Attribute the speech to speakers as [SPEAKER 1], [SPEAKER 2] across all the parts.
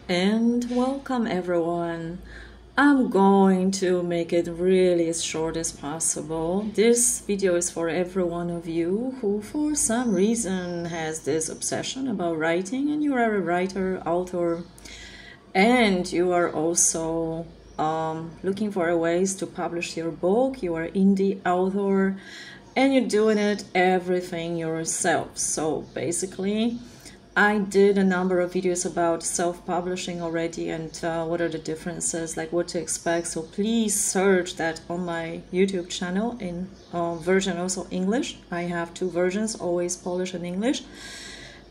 [SPEAKER 1] And welcome everyone. I'm going to make it really as short as possible. This video is for every one of you who for some reason has this obsession about writing, and you are a writer, author, and you are also looking for ways to publish your book. You are indie author and you're doing it everything yourself. So basically I did a number of videos about self-publishing already and what are the differences, like what to expect. So please search that on my YouTube channel in version also English. I have two versions, always Polish and English.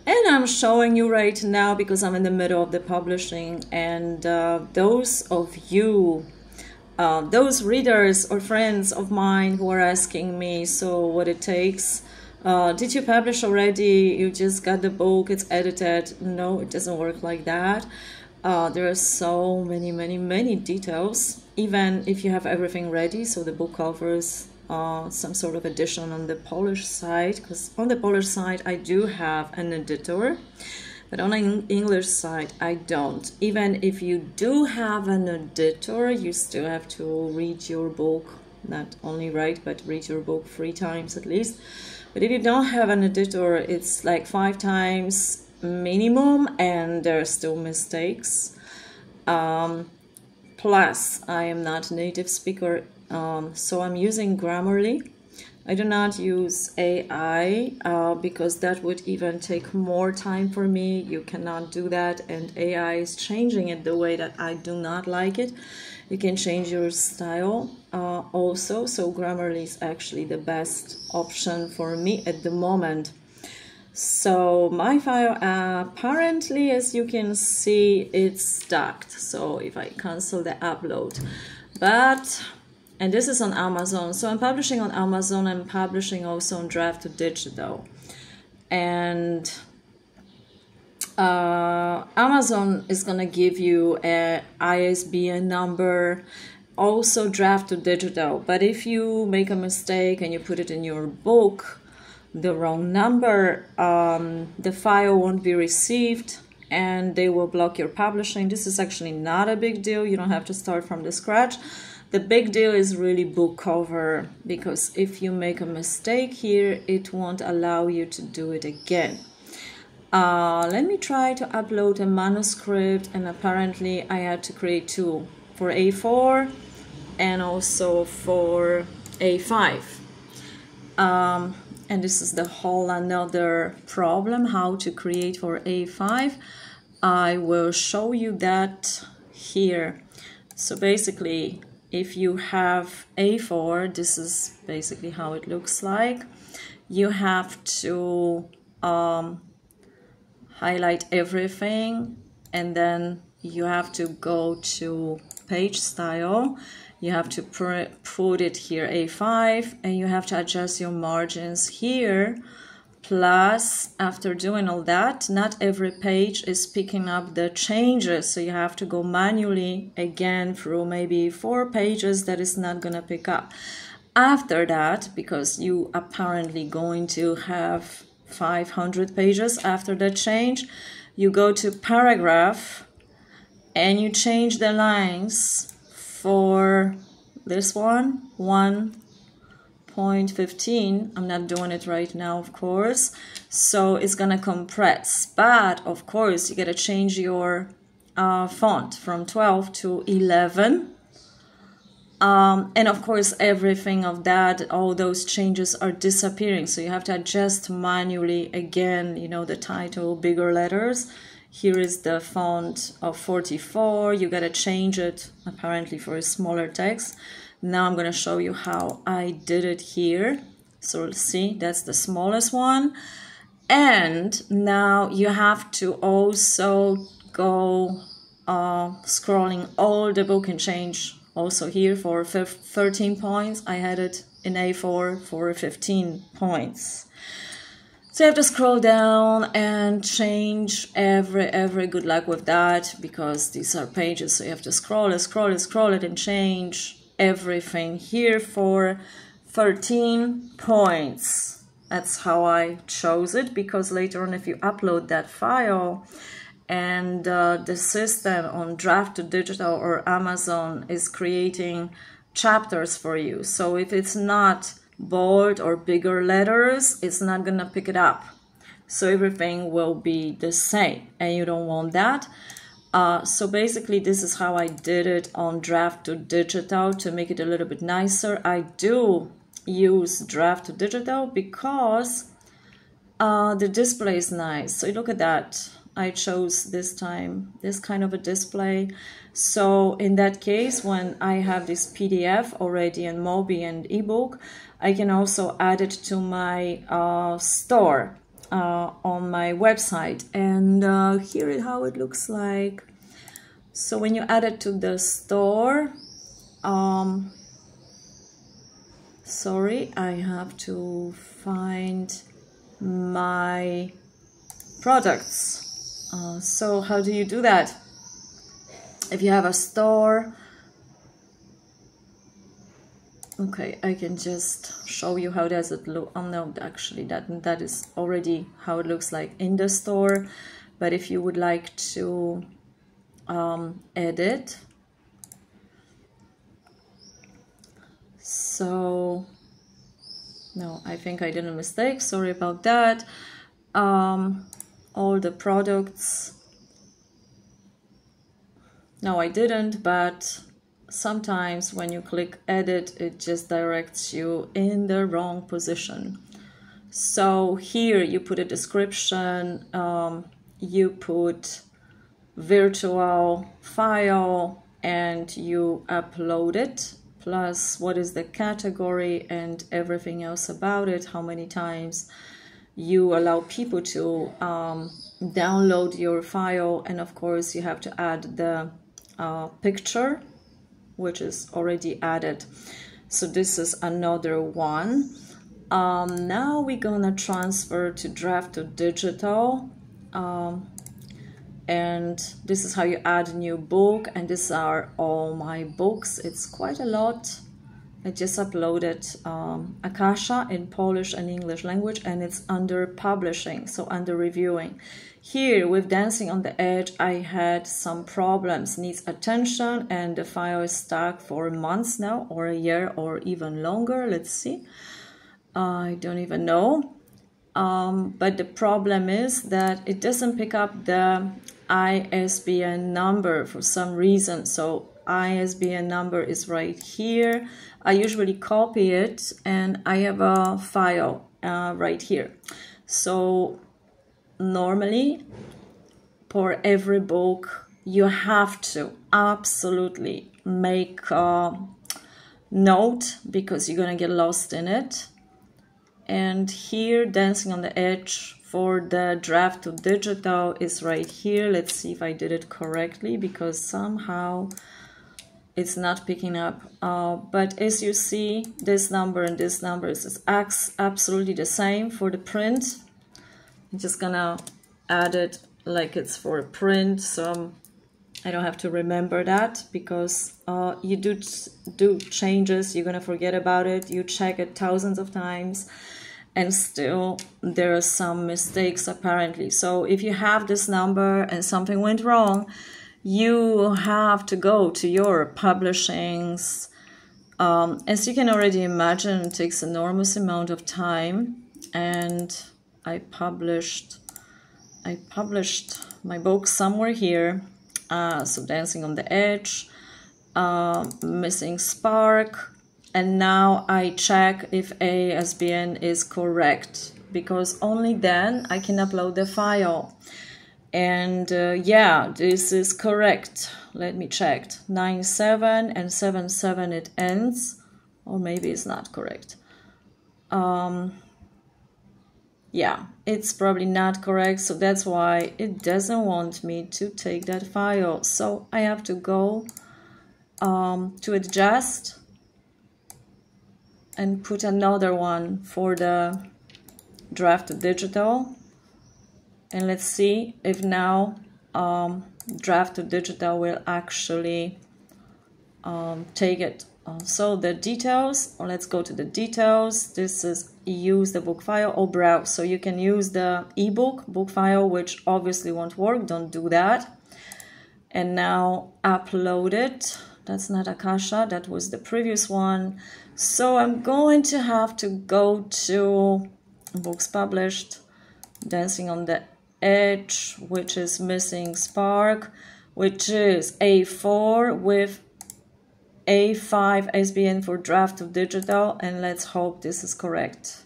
[SPEAKER 1] And I'm showing you right now because I'm in the middle of the publishing, and those of you, those readers or friends of mine who are asking me, so what it takes, did you publish already? You just got the book, it's edited. No, it doesn't work like that. There are so many details, even if you have everything ready. So the book covers some sort of edition on the Polish side, because on the Polish side I do have an editor, but on the English side I don't. Even if you do have an editor, you still have to read your book, not only write, but read your book 3 times at least. But if you don't have an editor, it's like 5 times minimum, and there are still mistakes. Plus, I am not a native speaker, so I'm using Grammarly. I do not use AI because that would even take more time for me. You cannot do that, and AI is changing it the way that I do not like it. You can change your style also, so Grammarly is actually the best option for me at the moment. So my file apparently, as you can see, it's stuck. So if I cancel the upload, and this is on Amazon, so I'm publishing on Amazon. I'm publishing also on draft to digital, and Amazon is gonna give you a ISBN number, also draft to digital. But if you make a mistake and you put it in your book, the wrong number, the file won't be received and they will block your publishing. This is actually not a big deal. You don't have to start from the scratch. The big deal is really book cover, because if you make a mistake here, it won't allow you to do it again. Let me try to upload a manuscript, and apparently I had to create 2 for A4 and also for A5. And this is the whole another problem, how to create for A5. I will show you that here. So basically, if you have A4, this is basically how it looks like. You have to highlight everything, and then you have to go to page style. You have to put it here A5, and you have to adjust your margins here. Plus, after doing all that, not every page is picking up the changes, so you have to go manually again through maybe 4 pages that is not gonna pick up. After that, because you apparently going to have 500 pages after the change, you go to paragraph and you change the lines for this one 1.15. I'm not doing it right now, of course, so it's gonna compress, but of course you gotta change your font from 12 to 11. And of course everything of that, all those changes are disappearing, so you have to adjust manually again, you know, the title, bigger letters. Here is the font of 44, you gotta change it apparently for a smaller text. Now I'm gonna show you how I did it here. So see, that's the smallest one. And now you have to also go scrolling all the book and change also here for 13 points. I had it in A4 for 15 points. So you have to scroll down and change every good luck with that, because these are pages, so you have to scroll it and change everything here for 13 points. That's how I chose it, because later on if you upload that file and the system on draft to digital or Amazon is creating chapters for you. So if it's not bold or bigger letters, it's not gonna pick it up. So everything will be the same, and you don't want that. So basically this is how I did it on draft to digital to make it a little bit nicer. I do use draft to digital because the display is nice. So look at that. I chose this time this kind of a display. So in that case, when I have this PDF already in Mobi and ebook, I can also add it to my store on my website. And here is how it looks like. So when you add it to the store, sorry, I have to find my products. So how do you do that? If you have a store, okay, I can just show you how does it look. Oh no, actually that is already how it looks like in the store. But if you would like to edit, so no, I think I did a mistake, sorry about that. All the products, no, I didn't, but sometimes when you click edit, it just directs you in the wrong position. So here you put a description, you put virtual file, and you upload it, plus what is the category and everything else about it, how many times you allow people to download your file, and of course you have to add the picture, which is already added. So this is another one. Now we're gonna transfer to draft to digital, and this is how you add a new book, and these are all my books. It's quite a lot. I just uploaded Akasha in Polish and English language, and it's under publishing, so under reviewing. Here with Dancing on the Edge, I had some problems, needs attention, and the file is stuck for months now, or a year, or even longer. Let's see. I don't even know. But the problem is that it doesn't pick up the ISBN number for some reason. So ISBN number is right here. I usually copy it, and I have a file right here. So normally for every book you have to absolutely make a note, because you're gonna get lost in it. And here, Dancing on the Edge for the draft to digital is right here. Let's see if I did it correctly, because somehow it's not picking up. But as you see, this number and this number is absolutely the same for the print. I'm just gonna add it like it's for a print, so I don't have to remember that, because you do changes, you're gonna forget about it, you check it thousands of times, and still there are some mistakes apparently. So if you have this number and something went wrong, you have to go to your publishings. As you can already imagine, it takes an enormous amount of time, and I published my book somewhere here. So Dancing on the Edge, Missing Spark, and now I check if ISBN is correct, because only then I can upload the file. And yeah, this is correct. Let me check. 97 and 77 it ends, or maybe it's not correct. Yeah, it's probably not correct, so that's why it doesn't want me to take that file. So I have to go to adjust and put another one for the draft to digital. And let's see if now draft to digital will actually take it. So the details, or let's go to the details. This is use the book file or browse. So you can use the ebook book file, which obviously won't work. Don't do that. And now upload it. That's not Akasha, that was the previous one. So I'm going to have to go to books published, Dancing on the Edge, which is missing Spark, which is A4 with A5 SBN for draft to digital, and let's hope this is correct.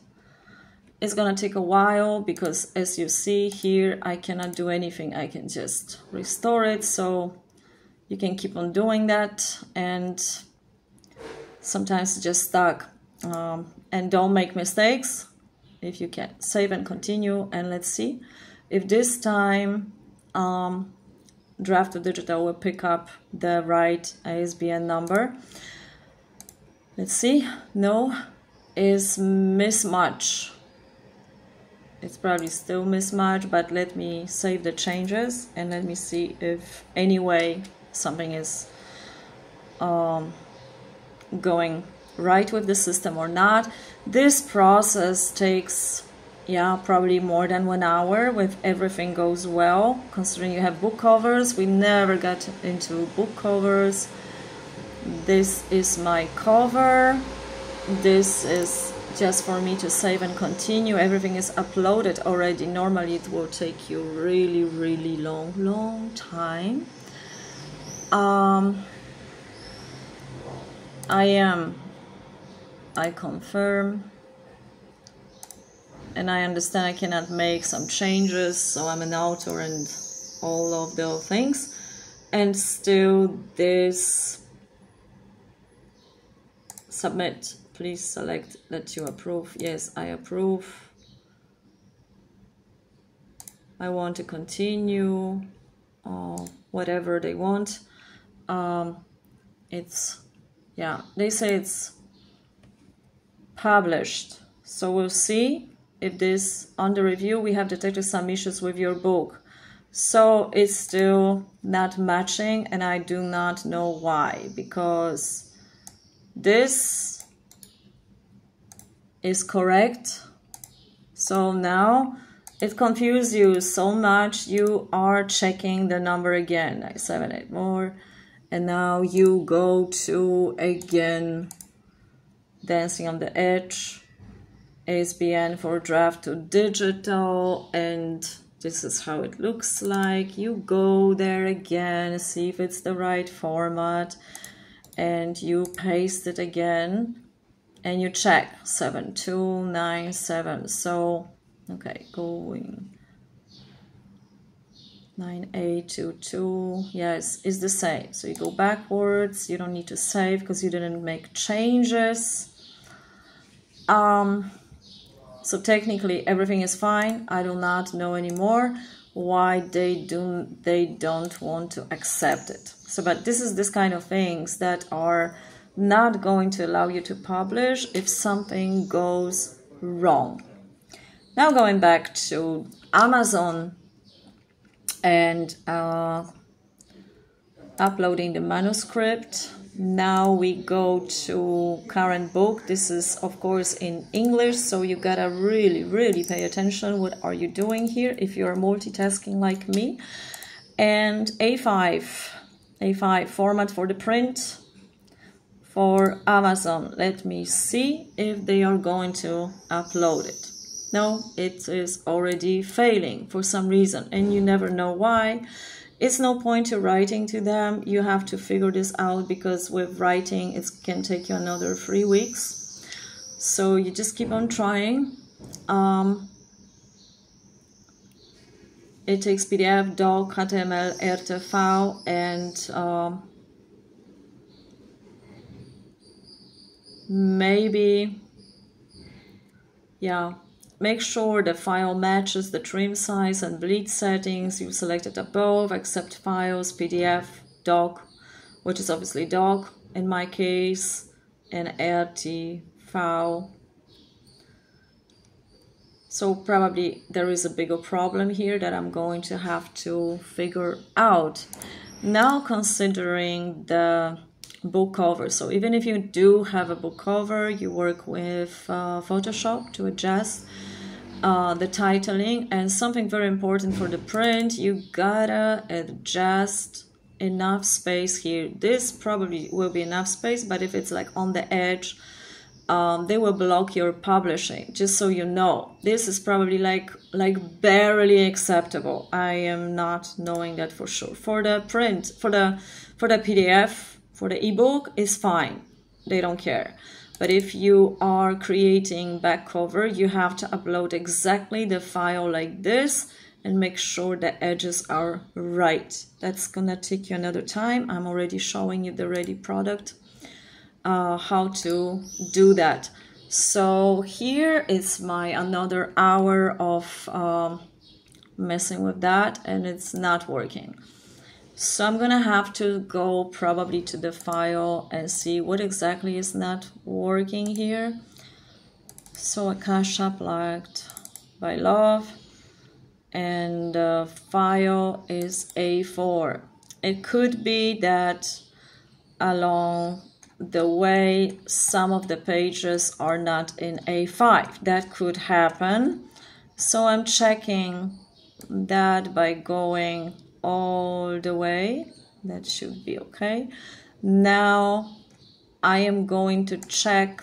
[SPEAKER 1] It's gonna take a while because as you see here, I cannot do anything. I can just restore it, so you can keep on doing that, and sometimes it's just stuck. And don't make mistakes if you can. Save and continue, and let's see if this time draft to digital will pick up the right ISBN number. Let's see. No, is mismatch. It's probably still mismatch, but let me save the changes and let me see if anyway something is going right with the system or not. This process takes, yeah, probably more than 1 hour if everything goes well, considering you have book covers. We never got into book covers. This is my cover. This is just for me to save and continue. Everything is uploaded already. Normally it will take you really long time. I confirm, and I understand I cannot make some changes, so I'm an author and all of those things. And still this submit. Please select that you approve. Yes, I approve. I want to continue, whatever they want. It's, yeah, they say it's published. So we'll see if this under review. We have detected some issues with your book. So it's still not matching, and I do not know why, because this is correct. So now it confused you so much, you are checking the number again, like 7, 8 more, and now you go to again Dancing on the Edge, ISBN for draft to digital, and this is how it looks like. You go there again, see if it's the right format, and you paste it again. And you check 7297. So, okay, going 9822. Yes, it's the same. So you go backwards. You don't need to save because you didn't make changes. So technically everything is fine. I do not know anymore why they don't want to accept it. So, but this is this kind of things that are not going to allow you to publish if something goes wrong. Now going back to Amazon and uploading the manuscript. Now we go to current book. This is of course in English, so you gotta really pay attention. What are you doing here if you're multitasking like me? And A5 format for the print. For Amazon, let me see if they are going to upload it. No, it is already failing for some reason, and you never know why. It's no point to writing to them. You have to figure this out, because with writing it can take you another 3 weeks. So you just keep on trying. It takes PDF, doc, HTML, RTV, and maybe, yeah, make sure the file matches the trim size and bleed settings you selected above. Accept files, PDF, doc, which is obviously doc in my case, and RTV. So probably there is a bigger problem here that I'm going to have to figure out. Now considering the book cover. So even if you do have a book cover, you work with Photoshop to adjust the titling. And something very important for the print, you gotta adjust enough space here. This probably will be enough space, but if it's like on the edge, they will block your publishing. Just so you know, this is probably like barely acceptable. I am not knowing that for sure. For the print, for the PDF, for the ebook is fine. They don't care. But if you are creating back cover, you have to upload exactly the file like this and make sure the edges are right. That's gonna take you another time. I'm already showing you the ready product, how to do that. So here is my another hour of messing with that, and it's not working. So I'm gonna have to go probably to the file and see what exactly is not working here. So Akasha plugged by love, and the file is A4. It could be that along the way some of the pages are not in A5. That could happen. So I'm checking that by going all the way. That should be okay. Now I am going to check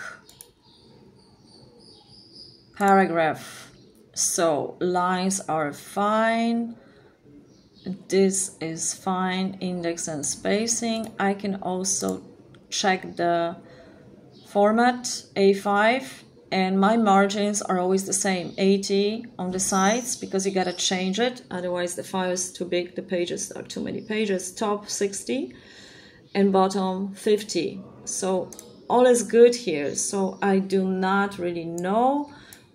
[SPEAKER 1] paragraph. So lines are fine. This is fine. Index and spacing. I can also check the format A5, and my margins are always the same, 80 on the sides, because you gotta change it, otherwise the file is too big, the pages are too many pages. Top 60 and bottom 50. So all is good here. So I do not really know,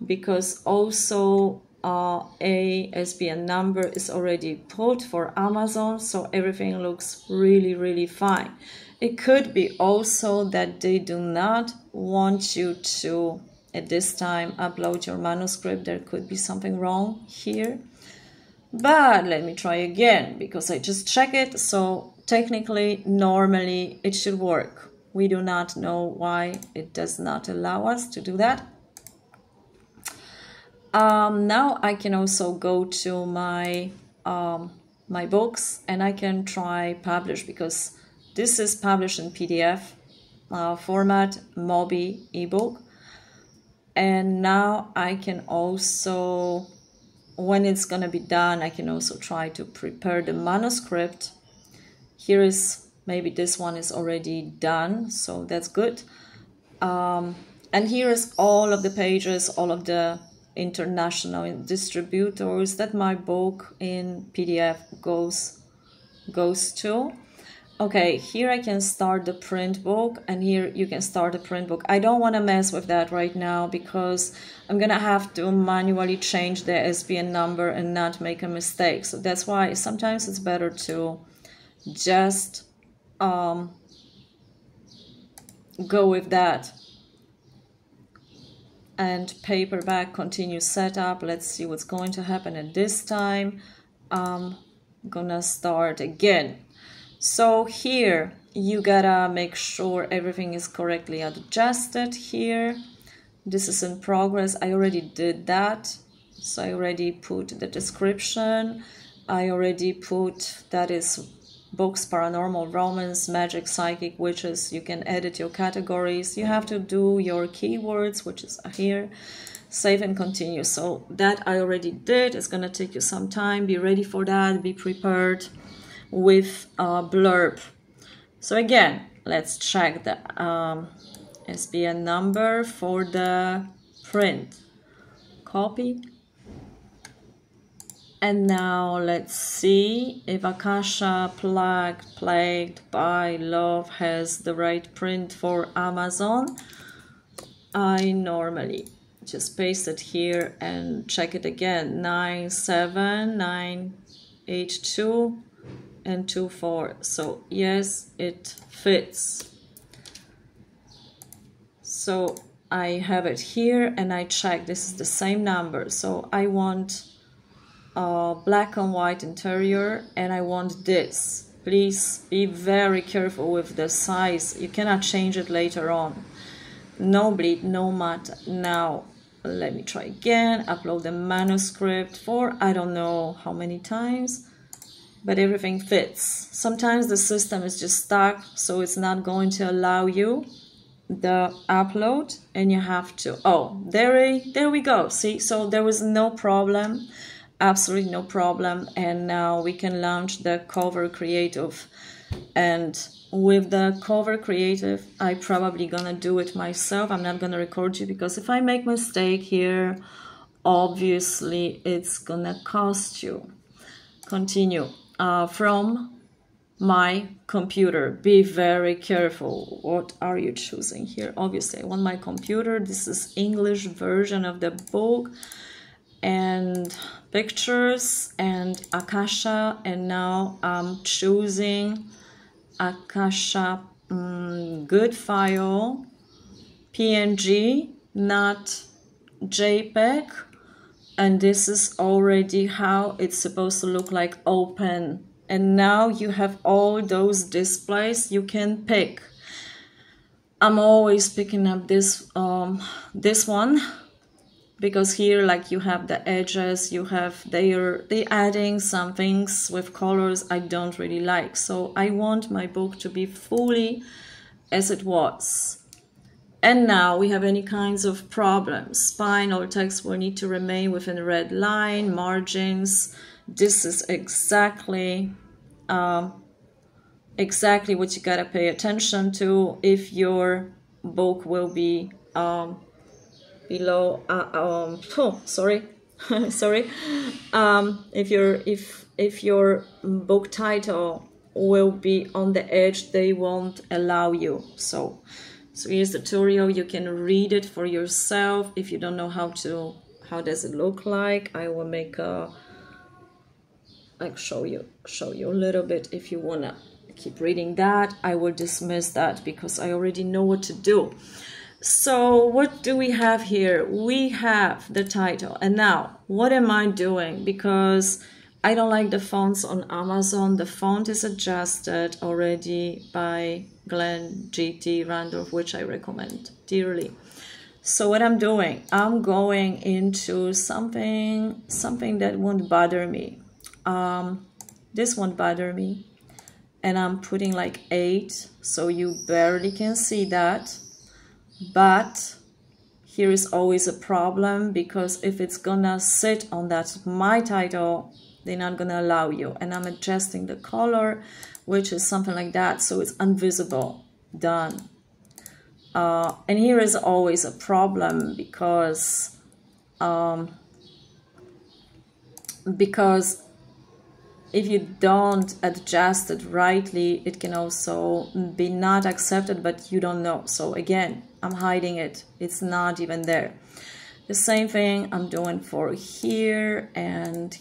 [SPEAKER 1] because also a SBN number is already put for Amazon, so everything looks really fine. It could be also that they do not want you to, at this time, upload your manuscript. There could be something wrong here. But let me try again, because I just checked it. So technically, normally, it should work. We do not know why it does not allow us to do that. Now I can also go to my my books, and I can try publish, because this is published in PDF format, Mobi ebook. And now I can also, when it's going to be done, I can also try to prepare the manuscript. Here is, maybe this one is already done, so that's good. And here is all of the pages, all of the international distributors that my book in PDF goes to. Okay, here I can start the print book, and here you can start the print book. I don't want to mess with that right now, because I'm gonna have to manually change the SBN number and not make a mistake. So that's why sometimes it's better to just go with that. And paperback, continue setup. Let's see what's going to happen at this time. I'm gonna start again. So here you gotta make sure everything is correctly adjusted here. This is in progress. I already did that. So I already put the description. I already put, that is books, paranormal, romance, magic, psychic, witches. You can edit your categories. You have to do your keywords, which is here. Save and continue. So that I already did. It's gonna take you some time. Be ready for that. Be prepared with a blurb. So again, let's check the SBN number for the print. Copy. And now let's see if Akasha plagued by love has the right print for Amazon. I normally just paste it here and check it again. 97982 and 24. So yes, it fits. So I have it here and I check. This is the same number. So I want black and white interior, and I want this Please be very careful with the size. You cannot change it later on. No bleed, no matter. Now, let me try again. Upload the manuscript for I don't know how many times, but everything fits. Sometimes the system is just stuck, so it's not going to allow you the upload, and you have to, oh, there we go. See, so there was no problem, absolutely no problem. And now we can launch the cover creative. And with the cover creative, I probably gonna do it myself. I'm not gonna record you, because if I make mistake here, obviously it's gonna cost you. Continue. From my computer. Be very careful. What are you choosing here? Obviously, I want my computer. This is English version of the book, and pictures and Akasha. And now I'm choosing Akasha good file, PNG, not JPEG. And this is already how it's supposed to look like, open. And now you have all those displays you can pick. I'm always picking up this one, because here, like, you have the edges, you have they adding some things with colors I don't really like. So I want my book to be fully as it was. And now we have any kinds of problems. Spine or text will need to remain within a red line, margins. This is exactly what you gotta pay attention to if your book will be below. If your book title will be on the edge, they won't allow you. So here's the tutorial. You can read it for yourself if you don't know how does it look like. I will make a show you a little bit. If you wanna keep reading that, I will dismiss that because I already know what to do. So what do we have here? We have the title. And now what am I doing? Because I don't like the fonts on Amazon. The font is adjusted already by Glenn G.T. Randolph, which I recommend dearly. So what I'm doing, I'm going into something that won't bother me. This won't bother me. And I'm putting like 8, so you barely can see that. But here is always a problem, because if it's gonna sit on that my title, they're not gonna allow you. And I'm adjusting the color, which is something like that, so it's invisible. Done. And here is always a problem, because if you don't adjust it rightly, it can also be not accepted, but you don't know. So again, I'm hiding it. It's not even there. The same thing I'm doing for here and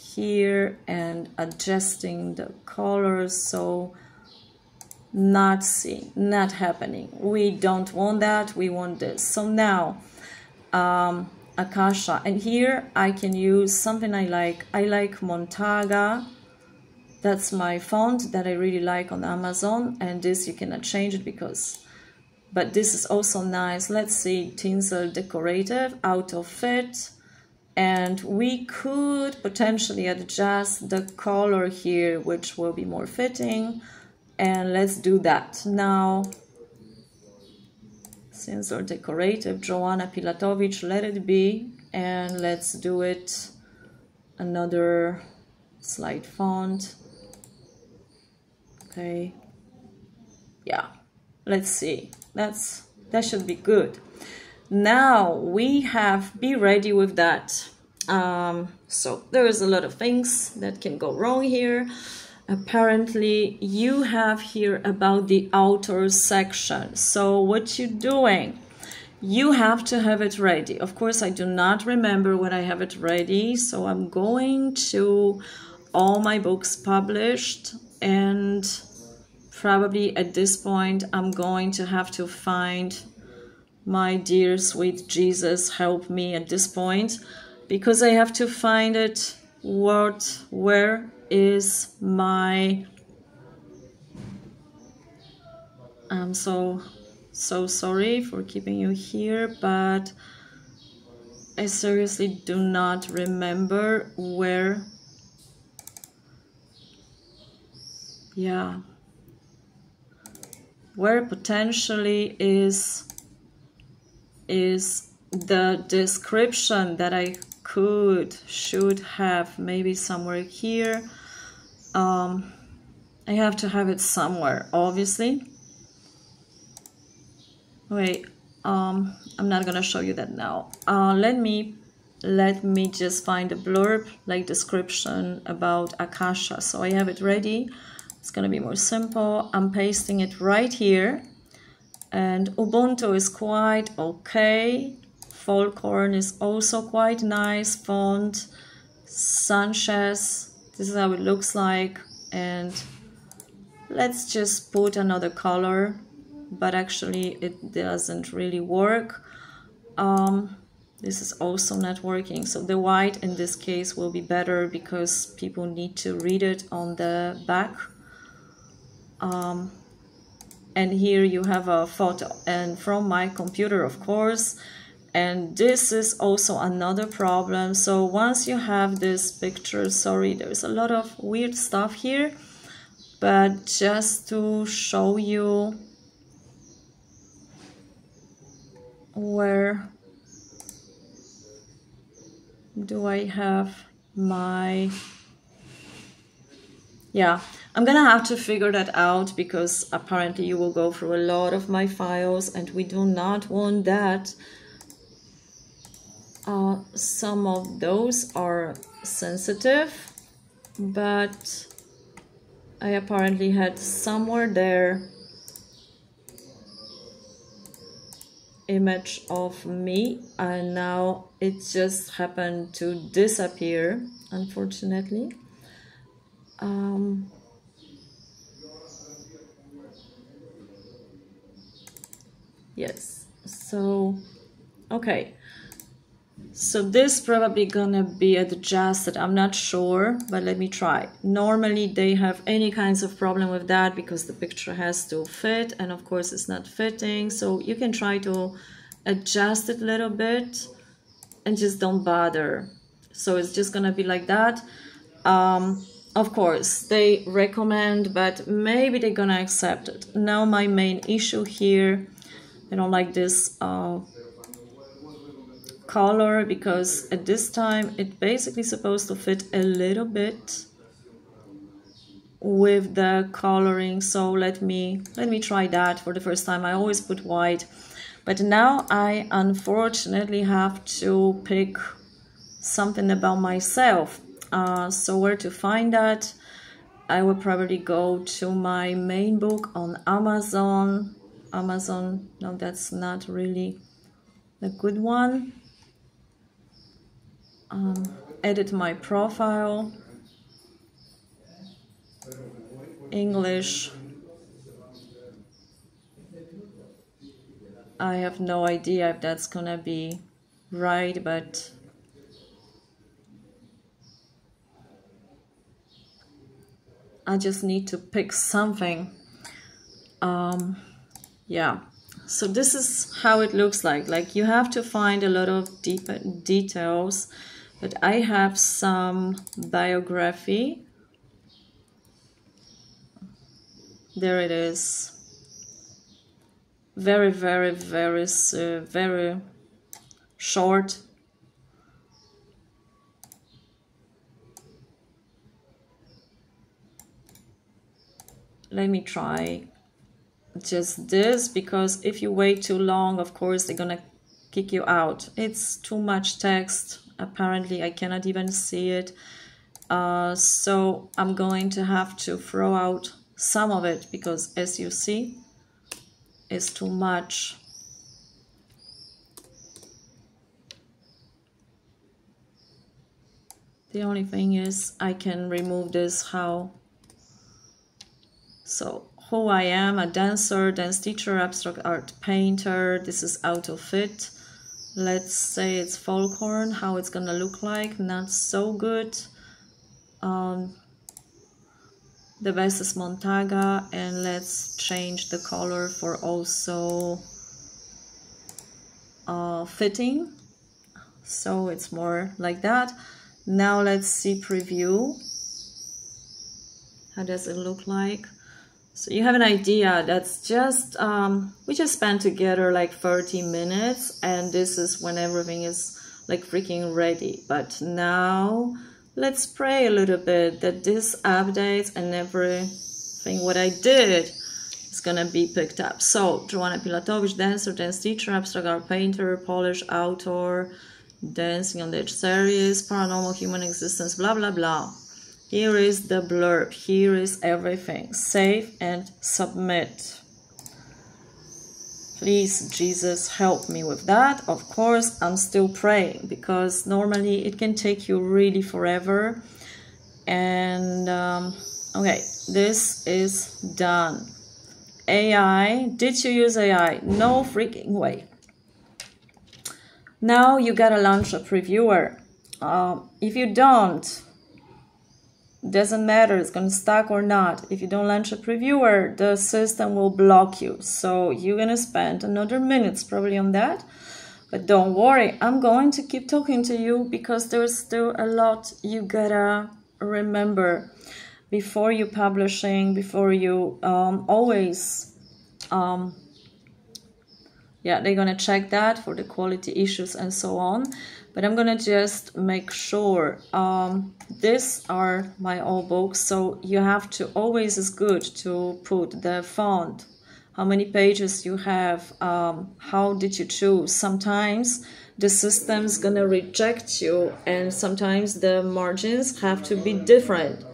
[SPEAKER 1] adjusting the colors. So not happening. We don't want that. We want this. So now, Akasha. And here I can use something I like. I like Montaga. That's my font that I really like on Amazon. And this you cannot change it but this is also nice. Let's see, tinsel decorative, out of fit. And we could potentially adjust the color here, which will be more fitting. And let's do that. Now, tinsel decorative, Joanna Pilatowicz, let it be. And let's do it another slide font. Okay. Yeah. Let's see. That should be good. Now we have, be ready with that. So there is a lot of things that can go wrong here. Apparently you have here about the outer section. So what you're doing, you have to have it ready. Of course, I do not remember when I have it ready. So I'm going to all my books published, and probably at this point, I'm going to have to find my dear sweet Jesus, help me at this point, because I have to find it. Where is my I'm so sorry for keeping you here, but I seriously do not remember where, where potentially is the description that I should have. Maybe somewhere here. I have to have it somewhere, obviously. Wait, I'm not gonna show you that now. Let me just find a blurb, like description about Akasha. So I have it ready. It's gonna be more simple. I'm pasting it right here. And Ubuntu is quite okay. Folkhorn is also quite nice. Font, Sanchez. This is how it looks like. And let's just put another color. But actually it doesn't really work. This is also not working. So the white in this case will be better because people need to read it on the back. And here you have a photo, and from my computer, of course. And this is also another problem. So once you have this picture, sorry, there's a lot of weird stuff here, but just to show you where do I have my, I'm gonna have to figure that out because apparently you will go through a lot of my files and we do not want that. Some of those are sensitive, but I apparently had somewhere there image of me, and now it just happened to disappear, unfortunately. Yes, so okay, so this probably gonna be adjusted. I'm not sure, but let me try. Normally they have any kinds of problem with that because the picture has to fit, and of course it's not fitting. So you can try to adjust it a little bit and just don't bother. So it's just gonna be like that. Of course they recommend, but maybe they're gonna accept it. Now my main issue here, I don't like this color because at this time it basically supposed to fit a little bit with the coloring. So let me try that for the first time. I always put white, but now I unfortunately have to pick something about myself. So where to find that? I will probably go to my main book on Amazon. No, that's not really a good one. Edit my profile, English. I have no idea if that's gonna be right, but I just need to pick something. Yeah, so this is how it looks like you have to find a lot of deep details, but I have some biography. There it is. Very, very, very, very short. Let me try just this, because if you wait too long, of course they're gonna kick you out. It's too much text. Apparently I cannot even see it. So I'm going to have to throw out some of it because, as you see, it's too much. The only thing is I can remove this. How? So who I am: a dancer, dance teacher, abstract art painter. This is out of it. Let's say it's folkhorn. How it's gonna look like? Not so good. The best is Montaga, and let's change the color for also fitting, so it's more like that. Now let's see preview. How does it look like? So you have an idea. That's just we just spent together like 30 minutes, and this is when everything is like freaking ready. But now let's pray a little bit that this updates and everything what I did is gonna be picked up. So Joanna Pilatowicz, dancer, dance teacher, abstract art painter, Polish author, dancing on the edge series, paranormal human existence, blah blah blah. Here is the blurb, here is everything. Save and submit. Please, Jesus, help me with that. Of course, I'm still praying because normally it can take you really forever. And okay, this is done. AI, did you use AI? No freaking way. Now you gotta launch a previewer. If you don't, doesn't matter, it's gonna stuck or not. If you don't launch a previewer, the system will block you. So you're gonna spend another minutes probably on that. But don't worry, I'm going to keep talking to you because there's still a lot you gotta remember before you publishing, before you always yeah, they're gonna check that for the quality issues and so on. But I'm gonna just make sure these are my old books, so you have to always is good to put the font, how many pages you have, how did you choose. Sometimes the system's gonna reject you, and sometimes the margins have to be different.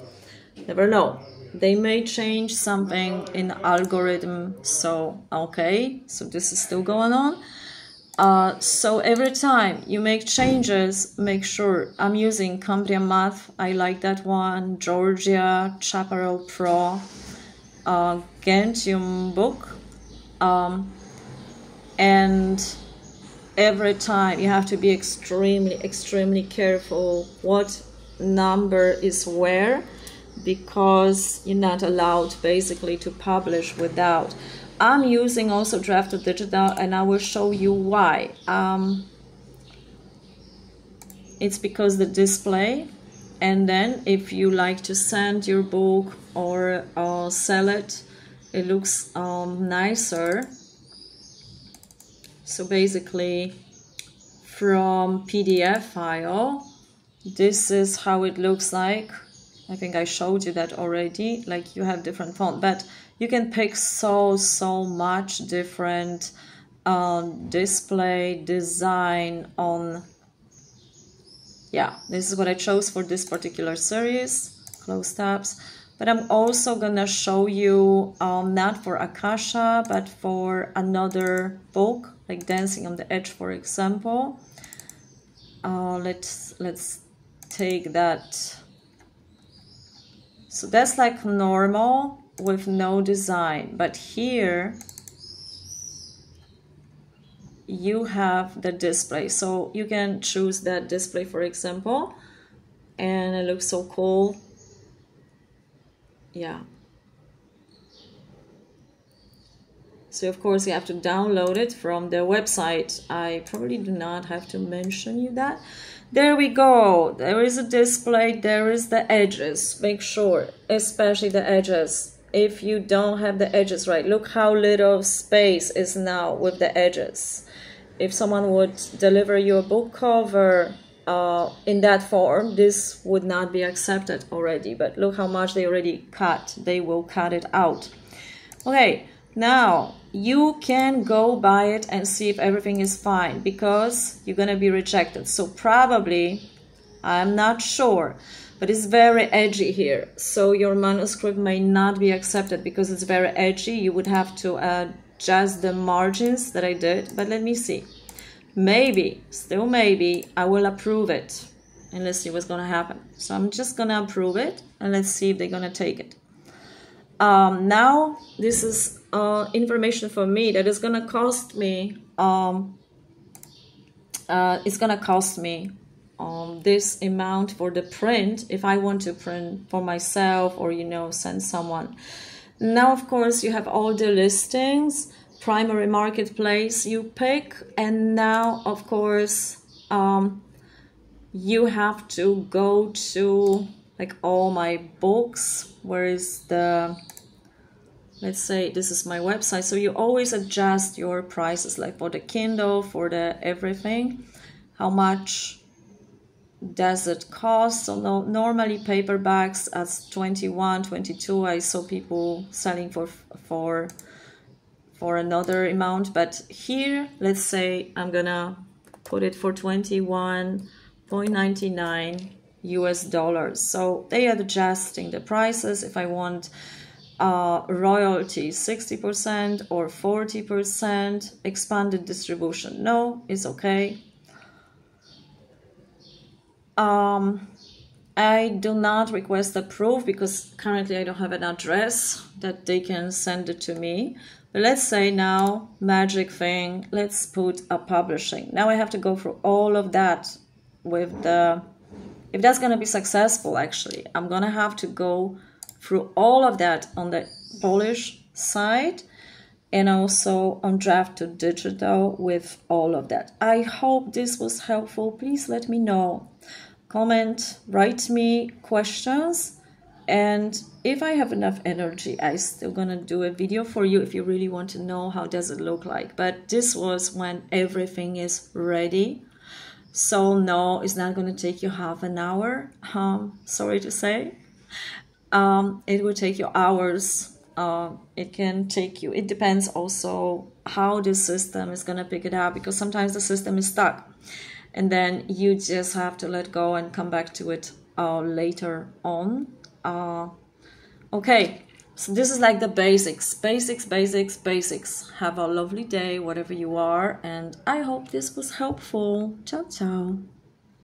[SPEAKER 1] Never know. They may change something in algorithm, so okay, so this is still going on. So every time you make changes, make sure I'm using Cambria Math, I like that one, Georgia, Chaparral Pro, Gentium book, and every time you have to be extremely careful what number is where, because you're not allowed basically to publish without. I'm using also Drafted Digital, and I will show you why. It's because the display, and then if you like to send your book or sell it, it looks nicer. So basically from PDF file, this is how it looks like. I think I showed you that already, like you have different font, but you can pick so much different display design on. Yeah, this is what I chose for this particular series, close tabs. But I'm also gonna show you not for Akasha, but for another book, like Dancing on the Edge, for example. Let's take that. So that's like normal with no design, but here you have the display, so you can choose that display, for example, and it looks so cool. Yeah, so of course you have to download it from the website. I probably do not have to mention you that. There we go. There is a display. There is the edges. Make sure, especially the edges. If you don't have the edges right, look how little space is now with the edges. If someone would deliver you a book cover in that form, this would not be accepted already. But look how much they already cut. They will cut it out. Okay. Now, you can go by it and see if everything is fine, because you're going to be rejected. So probably, I'm not sure, but it's very edgy here. So your manuscript may not be accepted because it's very edgy. You would have to adjust the margins that I did. But let me see. Maybe, still maybe, I will approve it. And let's see what's going to happen. So I'm just going to approve it, and let's see if they're going to take it. Now, this is information for me that is going to cost me, it's going to cost me this amount for the print if I want to print for myself or, you know, send someone. Now, of course, you have all the listings, primary marketplace you pick, and now, of course, you have to go to like all my books. Where is the, let's say this is my website. So you always adjust your prices, like for the Kindle, for the everything. How much does it cost? So no, normally paperbacks at 21, 22. I saw people selling for another amount, but here, let's say I'm gonna put it for $21.99 US. So they are adjusting the prices. If I want royalty 60% or 40%, expanded distribution, no, it's okay. I do not request a proof because currently I don't have an address that they can send it to me. But let's say now, magic thing, let's put a publishing. Now I have to go through all of that with the, if that's going to be successful, actually, I'm going to have to go through all of that on the Polish side and also on draft to digital with all of that. I hope this was helpful. Please let me know. Comment, write me questions, and if I have enough energy, I'm still gonna do a video for you if you really want to know how does it look like. But this was when everything is ready. So no, it's not gonna take you half an hour. Sorry to say. It will take you hours. It can take you, it depends also how the system is gonna pick it up, because sometimes the system is stuck. And then you just have to let go and come back to it later on. Okay, so this is like the basics. Have a lovely day, whatever you are. And I hope this was helpful. Ciao, ciao.